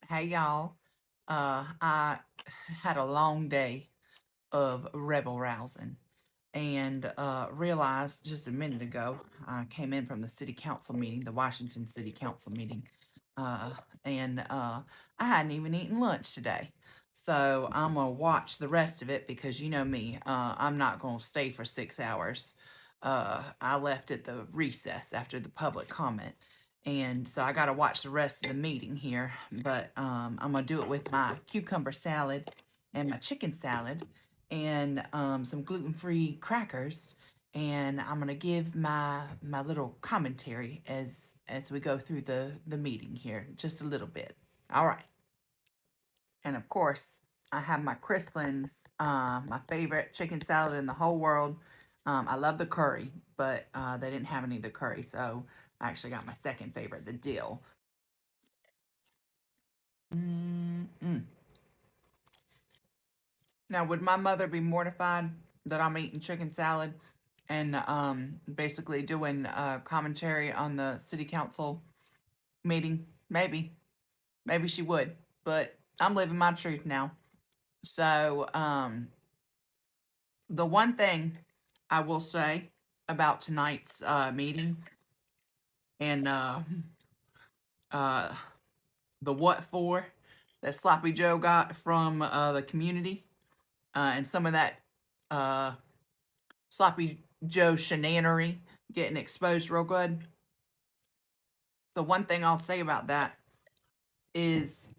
Hey y'all. I had a long day of rebel rousing and realized just a minute ago I came in from the city council meeting, the Washington City Council meeting, uh, and I hadn't even eaten lunch today. So I'm gonna watch the rest of it because you know me, I'm not gonna stay for 6 hours. I left at the recess after the public comment. And so I got to watch the rest of the meeting here, but I'm going to do it with my cucumber salad and my chicken salad and some gluten-free crackers. And I'm going to give my little commentary as we go through the meeting here, just a little bit. All right. And of course, I have my Christland's, my favorite chicken salad in the whole world. I love the curry, but they didn't have any of the curry, so I actually got my second favorite, the dill. Mm-mm. Now, would my mother be mortified that I'm eating chicken salad and basically doing commentary on the city council meeting? Maybe. Maybe she would, but I'm living my truth now. So, the one thing I will say about tonight's meeting and uh, the what for that Sloppy Joe got from the community and some of that uh, Sloppy Joe shenanery getting exposed real good. The one thing I'll say about that is,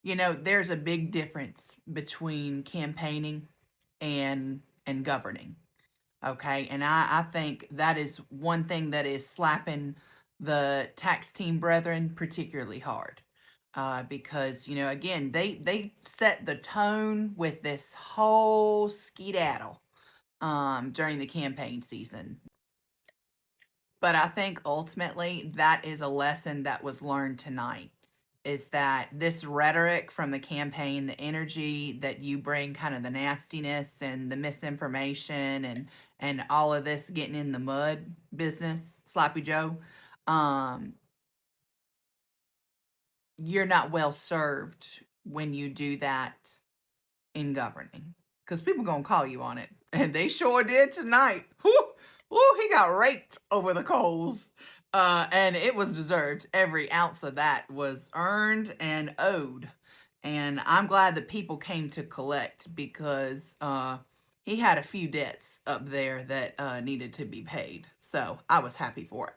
there's a big difference between campaigning and governing. Okay. And I think that is one thing that is slapping the tax team brethren particularly hard. Because, again, they set the tone with this whole skedaddle during the campaign season. But I think ultimately that is a lesson that was learned tonight is that this rhetoric from the campaign, the energy that you bring, kind of the nastiness and the misinformation and all of this getting in the mud business, Sloppy Joe, um, you're not well served when you do that in governing. Because people gonna call you on it. And they sure did tonight. Whew, whew, he got raked over the coals. And it was deserved. Every ounce of that was earned and owed. And I'm glad that people came to collect because he had a few debts up there that needed to be paid. So I was happy for it.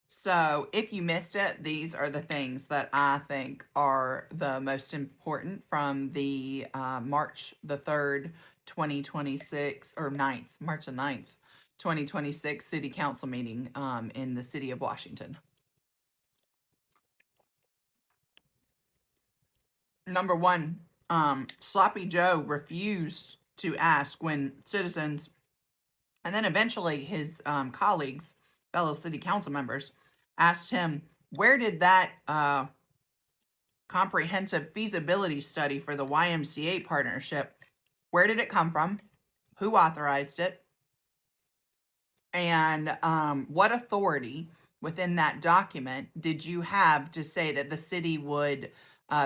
So, if you missed it, these are the things that I think are the most important from the March the 3rd, 2026, or March the 9th, 2026 City Council meeting in the city of Washington. Number one, Sloppy Joe refused to ask when citizens, and then eventually his colleagues, fellow city council members, asked him, where did that comprehensive feasibility study for the YMCA partnership, where did it come from? Who authorized it? And what authority within that document did you have to say that the city would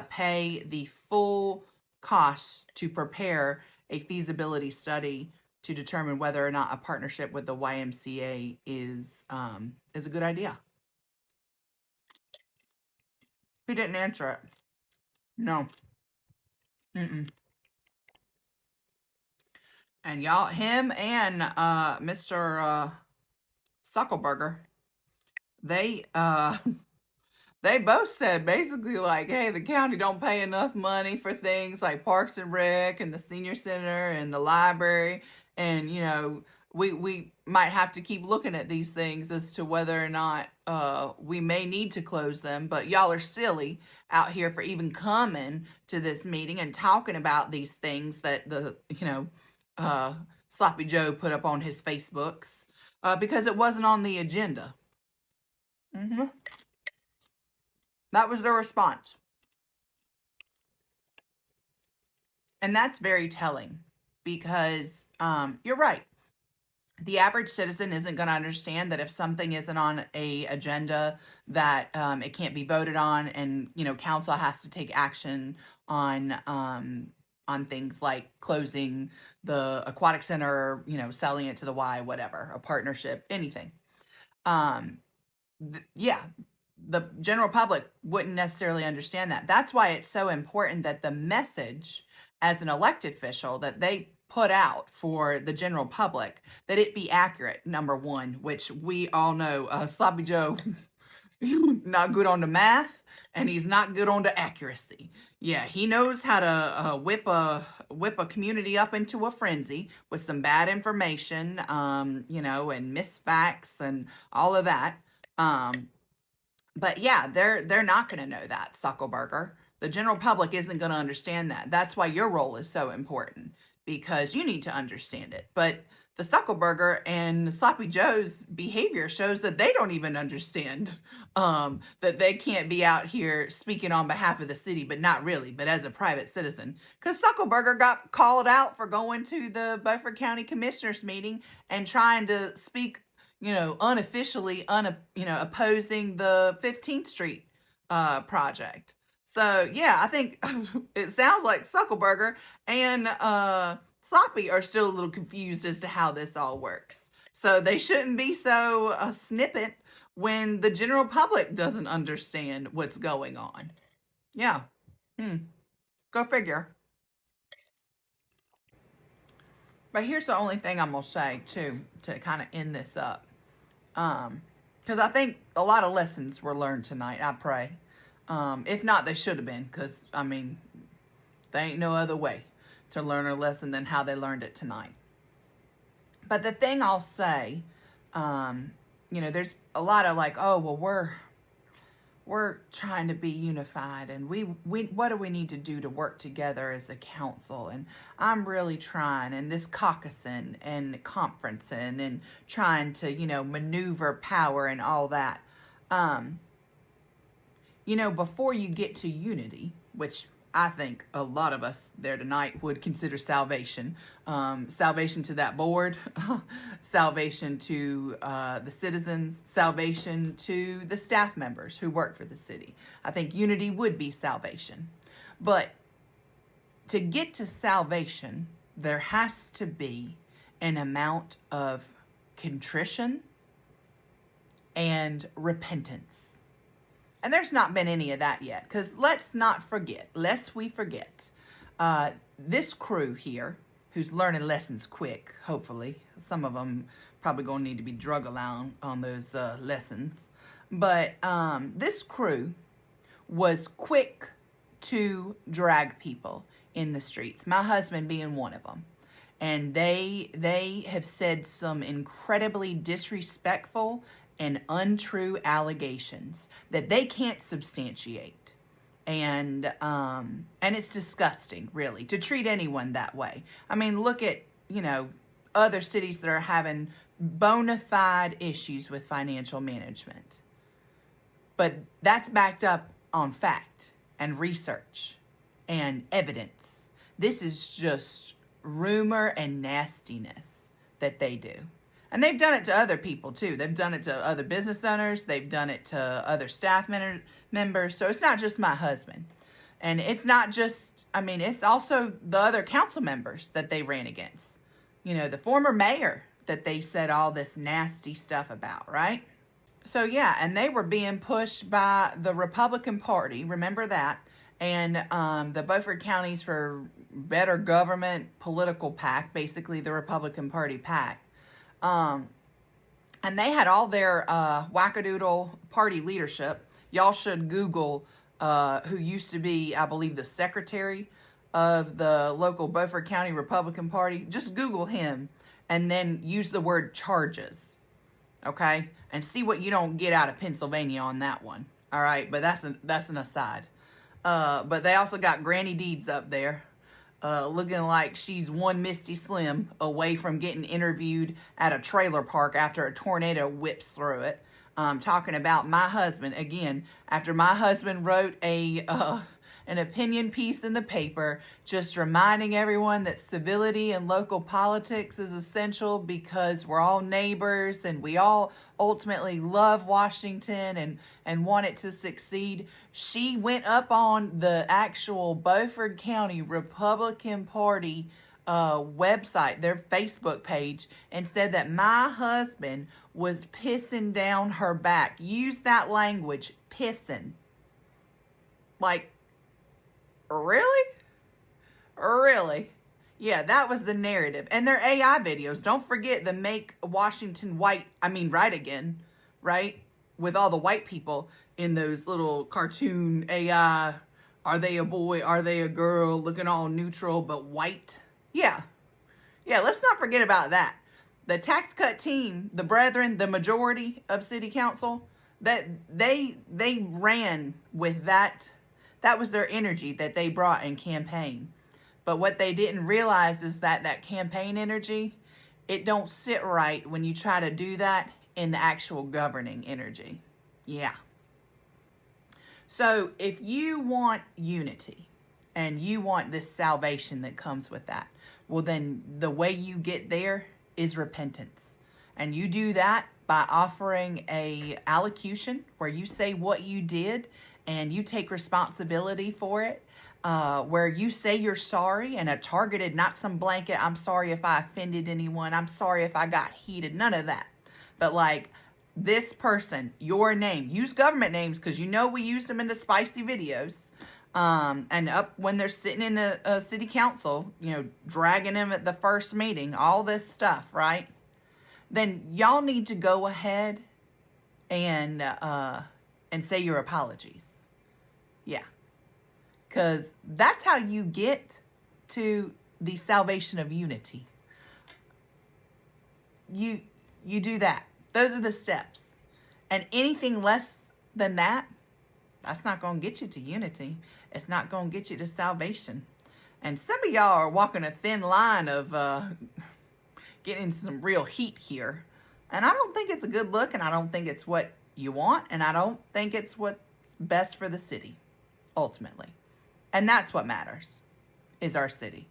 pay the full cost to prepare a feasibility study to determine whether or not a partnership with the YMCA is a good idea? Who didn't answer it? No. Mm-mm. And y'all, him and Mr. Suckleburger, they they both said basically like, hey, the county don't pay enough money for things like Parks and Rec and the senior center and the library, and we might have to keep looking at these things as to whether or not we may need to close them. But y'all are silly out here for even coming to this meeting and talking about these things that the Sloppy Joe put up on his Facebooks because it wasn't on the agenda. That was their response. And that's very telling because you're right. The average citizen isn't going to understand that if something isn't on a agenda, that it can't be voted on, and council has to take action on things like closing the aquatic center, or, selling it to the Y, whatever, a partnership, anything. Um, yeah, the general public wouldn't necessarily understand that. That's why it's so important that the message as an elected official that they put out for the general public, that it be accurate, number one, which we all know Sloppy Joe not good on the math, and he's not good on the accuracy. Yeah, he knows how to whip a community up into a frenzy with some bad information, and misfacts and all of that. Um, but yeah, they're not going to know that, Suckleburger. The general public isn't going to understand that. That's why your role is so important, because you need to understand it. But the Suckleburger and Sloppy Joe's behavior shows that they don't even understand that they can't be out here speaking on behalf of the city, but not really, but as a private citizen. Because Suckleburger got called out for going to the Beaufort County Commissioners meeting and trying to speak unofficially, opposing the 15th Street project. So yeah, I think it sounds like Suckleburger and Sloppy are still a little confused as to how this all works. So they shouldn't be so snippet when the general public doesn't understand what's going on. Yeah. Go figure. But here's the only thing I'm gonna say too, to kind of end this up. Because I think a lot of lessons were learned tonight, I pray. If not, they should have been, because, there ain't no other way to learn a lesson than how they learned it tonight. But the thing I'll say, there's a lot of like, oh, well, we're trying to be unified, and we what do we need to do to work together as a council, and I'm really trying, and this caucusing and conferencing and trying to maneuver power and all that. Before you get to unity, which I think a lot of us there tonight would consider salvation. Salvation to that board, salvation to the citizens, salvation to the staff members who work for the city. I think unity would be salvation. But to get to salvation, there has to be an amount of contrition and repentance. And there's not been any of that yet, because let's not forget, lest we forget, this crew here, who's learning lessons quick, hopefully. Some of them probably going to need to be drug along on those lessons. But this crew was quick to drag people in the streets, my husband being one of them. And they have said some incredibly disrespectful and untrue allegations that they can't substantiate. And it's disgusting, really, to treat anyone that way. Look at, other cities that are having bona fide issues with financial management. But that's backed up on fact and research and evidence. This is just rumor and nastiness that they do. And they've done it to other people, too. They've done it to other business owners. They've done it to other staff members. So it's not just my husband. And it's not just, it's also the other council members that they ran against. The former mayor that they said all this nasty stuff about, right? So, yeah, and they were being pushed by the Republican Party. Remember that. And the Beaufort Counties for Better Government political PAC, basically the Republican Party PAC. And they had all their wackadoodle party leadership. Y'all should Google who used to be, I believe, the secretary of the local Beaufort County Republican Party. Just Google him and then use the word charges, okay? And see what you don't get out of Pennsylvania on that one, all right? But that's an aside. But they also got Granny Deeds up there. Looking like she's one Misty Slim away from getting interviewed at a trailer park after a tornado whips through it. Talking about my husband, again, after my husband wrote a an opinion piece in the paper, just reminding everyone that civility and local politics is essential because we're all neighbors and we all ultimately love Washington and want it to succeed. She went up on the actual Beaufort County Republican Party website, their Facebook page, and said that my husband was pissing down her back. Use that language, pissing. Like, really? Really? Yeah, that was the narrative. And their AI videos. Don't forget the Make Washington Right Again, right? With all the white people in those little cartoon AI, are they a boy, are they a girl, looking all neutral but white? Yeah, let's not forget about that. The tax cut team, the brethren, the majority of city council, that they ran with that. That was their energy that they brought in campaign. But what they didn't realize is that campaign energy, it don't sit right when you try to do that in the actual governing energy. Yeah. So if you want unity and you want this salvation that comes with that, well, then the way you get there is repentance. And you do that by offering a allocution where you say what you did and you take responsibility for it, where you say you're sorry, and a targeted, not some blanket, I'm sorry if I offended anyone, I'm sorry if I got heated, none of that. But like, this person, your name, use government names because you know we use them in the spicy videos. And up when they're sitting in the city council, dragging them at the first meeting, all this stuff, right? Then y'all need to go ahead and say your apologies. Yeah. Because that's how you get to the salvation of unity. You do that. Those are the steps. And anything less than that, that's not going to get you to unity. It's not going to get you to salvation. And some of y'all are walking a thin line of getting some real heat here. And I don't think it's a good look, and I don't think it's what you want, and I don't think it's what's best for the city, ultimately. And that's what matters, is our city.